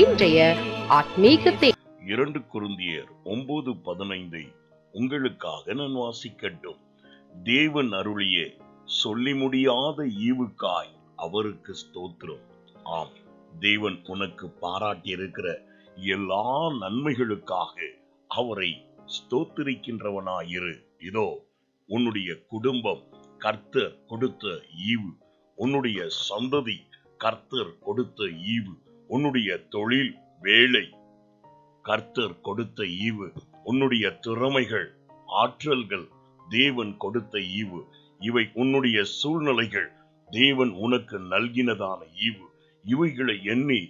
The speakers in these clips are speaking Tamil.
இன்றைய ஆத்மீக 2 கொரிந்தியர் 9:15 உங்களுக்காக நான் வாசிக்கட்டும். தேவன் அருளிய சொல்லி முடியாத ஈவுக்காய் அவருக்கு ஸ்தோத்திரம். ஆம், தேவன் உனக்கு பாராட்டியிருக்கிற எல்லா நன்மைகளுக்காக அவரை ஸ்தோத்திரிக்கின்றவனாயிரு. இதோ உன்னுடைய குடும்பம் கர்த்தர் கொடுத்த ஈவு, உன்னுடைய சந்ததி கர்த்தர் கொடுத்த ஈவு, உன்னுடைய தொழில் வேலை கர்த்தர் கொடுத்த ஈவு, உன்னுடைய திறமைகள் ஆற்றல்கள் தேவன் கொடுத்த ஈவு, இவை உன்னுடைய சூழ்நிலைகள் தேவன் உனக்கு நல்கினதான ஈவு. இவைகளை எண்ணி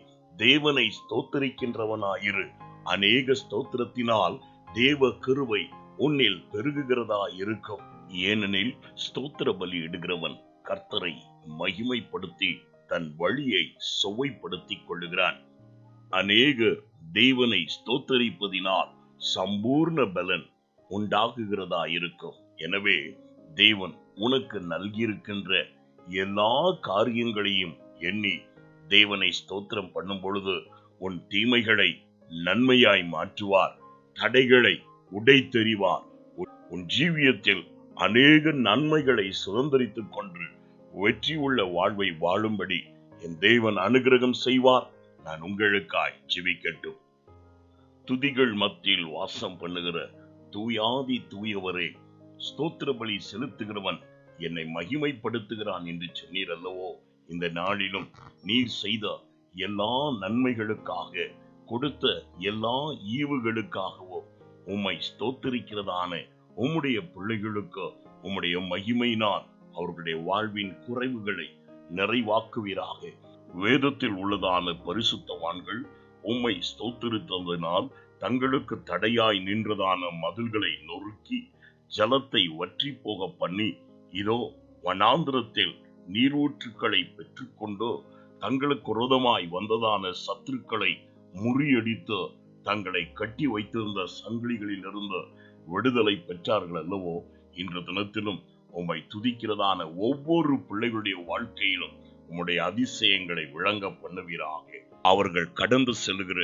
தேவனை ஸ்தோத்திரிக்கின்றவனாயிரு. அநேக ஸ்தோத்திரத்தினால் தேவ கிருபை உன்னில் பெருகுகிறதா இருக்கும். ஏனெனில் ஸ்தோத்திர பலி இடுகிறவன் கர்த்தரை மகிமைப்படுத்தி தன் வழியை சுவைப்படுத்திக் கொள்ளுகிறான். அநேகர் தேவனை ஸ்தோத்தரிப்பதினால் சம்பூர்ண பலன் உண்டாகுகிறதா இருக்கும். எனவே தேவன் உனக்கு நல்கியிருக்கின்ற எல்லா காரியங்களையும் எண்ணி தேவனை ஸ்தோத்திரம் பண்ணும் பொழுது உன் தீமைகளை நன்மையாய் மாற்றுவார், தடைகளை உடைத்தெறிவார். உன் ஜீவியத்தில் அநேக நன்மைகளை சுதந்திரித்துக் கொண்டு வெற்றி உள்ள வாழ்வை வாழும்படி என் தேவன் அனுகிரகம் செய்வார். நான் உங்களுக்காய் ஜெபிக்கட்டும். துதிகள் மத்தியில் வாசம் பண்ணுகிற தூயாதி தூயவரே, ஸ்தோத்திர பலி செலுத்துகிறவன் என்னை மகிமைப்படுத்துகிறான் என்று சொன்னீர் அல்லவோ. இந்த நாளிலும் நீர் செய்த எல்லா நன்மைகளுக்காக, கொடுத்த எல்லா ஈவுகளுக்காகவோ உம்மை ஸ்தோத்திரிக்கிறதான உம்முடைய பிள்ளைகளுக்கு உம்முடைய மகிமையினால் அவர்களுடைய வாழ்வின் குறைவுகளை நிறைவாக்குவீராக. வேதத்தில் உள்ளதான பரிசுத்தவான்கள் உம்மை ஸ்தோத்திரித்ததினால் தங்களுக்கு தடையாய் நின்றதான மதில்களை நொறுக்கி ஜலத்தை வற்றி போக பண்ணி, இதோ வனாந்திரத்தில் நீரூற்றுக்களை பெற்றுக்கொண்டு தங்களுக்கு விரோதமாய் வந்ததான சத்துருக்களை முறியடித்து தங்களை கட்டி வைத்திருந்த சங்கிலிகளில் இருந்து விடுதலை பெற்றார்கள் அல்லவோ. இன்று தினத்திலும் உம்மை துதிக்கிறதான ஒவ்வொரு பிள்ளைகளுடைய வாழ்க்கையிலும் உம்முடைய அதிசயங்களை விளங்க பண்ணுவீராக. அவர்கள் கடந்து செல்கிற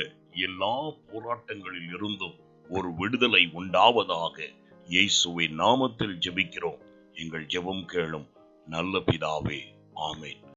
எல்லா போராட்டங்களில் இருந்தும் ஒரு விடுதலை உண்டாவதாக. இயேசுவின் நாமத்தில் ஜெபிக்கிறோம். எங்கள் ஜெபம் கேளும் நல்ல பிதாவே. ஆமென்.